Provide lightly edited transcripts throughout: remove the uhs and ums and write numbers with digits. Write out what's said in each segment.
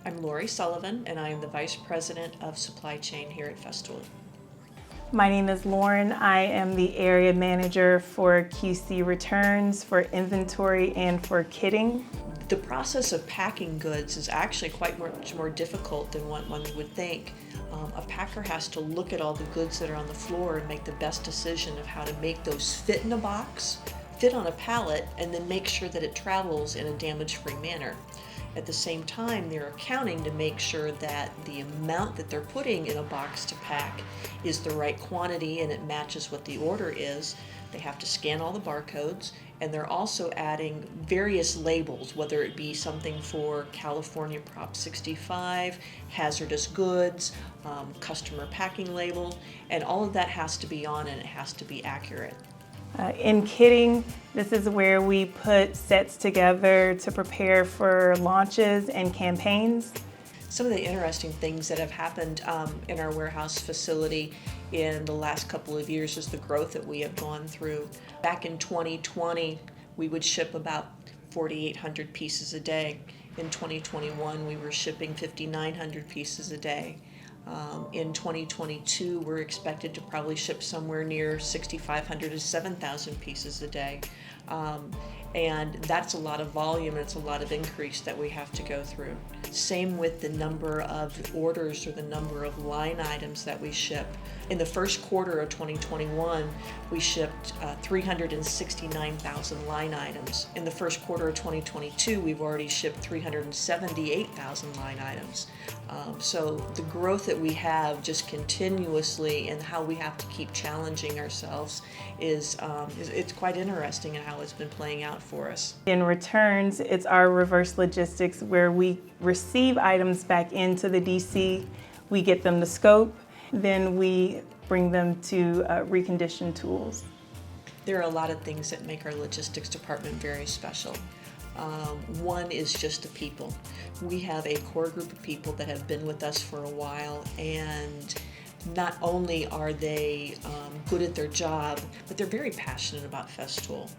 I'm Lori Sullivan, and I am the Vice President of Supply Chain here at Festool. My name is Lauren. I am the area manager for QC returns, for inventory, and for kitting. The process of packing goods is actually quite much more difficult than what one would think. A packer has to look at all the goods that are on the floor and make the best decision of how to make those fit in a box, fit on a pallet, and then make sure that it travels in a damage-free manner. At the same time, they're accounting to make sure that the amount that they're putting in a box to pack is the right quantity and it matches what the order is. They have to scan all the barcodes, and they're also adding various labels, whether it be something for California Prop 65, hazardous goods, customer packing label, and all of that has to be on and it has to be accurate. In kitting, this is where we put sets together to prepare for launches and campaigns. Some of the interesting things that have happened in our warehouse facility in the last couple of years is the growth that we have gone through. Back in 2020, we would ship about 4,800 pieces a day. In 2021, we were shipping 5,900 pieces a day. In 2022, we're expected to probably ship somewhere near 6,500 to 7,000 pieces a day. And that's a lot of volume, and it's a lot of increase that we have to go through. Same with the number of orders or the number of line items that we ship. In the first quarter of 2021, we shipped 369,000 line items. In the first quarter of 2022, we've already shipped 378,000 line items. So the growth that we have just continuously and how we have to keep challenging ourselves is it's quite interesting in how it's been playing out for us. In returns, it's our reverse logistics where we receive items back into the DC, we get them the scope, then we bring them to reconditioned tools. There are a lot of things that make our logistics department very special. One is just the people. We have a core group of people that have been with us for a while, and not only are they good at their job, but they're very passionate about Festool.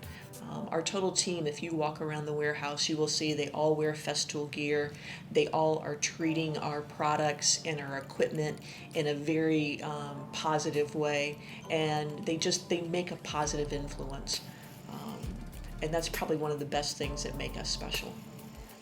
Our total team, if you walk around the warehouse, you will see they all wear Festool gear. They all are treating our products and our equipment in a very positive way, and they make a positive influence. And that's probably one of the best things that make us special.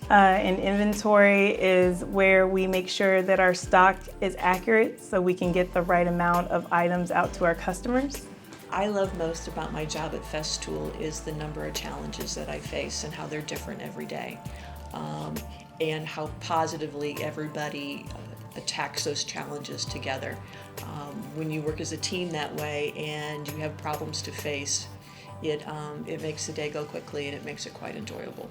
And inventory is where we make sure that our stock is accurate so we can get the right amount of items out to our customers. I love most about my job at Festool is the number of challenges that I face and how they're different every day, and how positively everybody attacks those challenges together. When you work as a team that way and you have problems to face, it makes the day go quickly and it makes it quite enjoyable.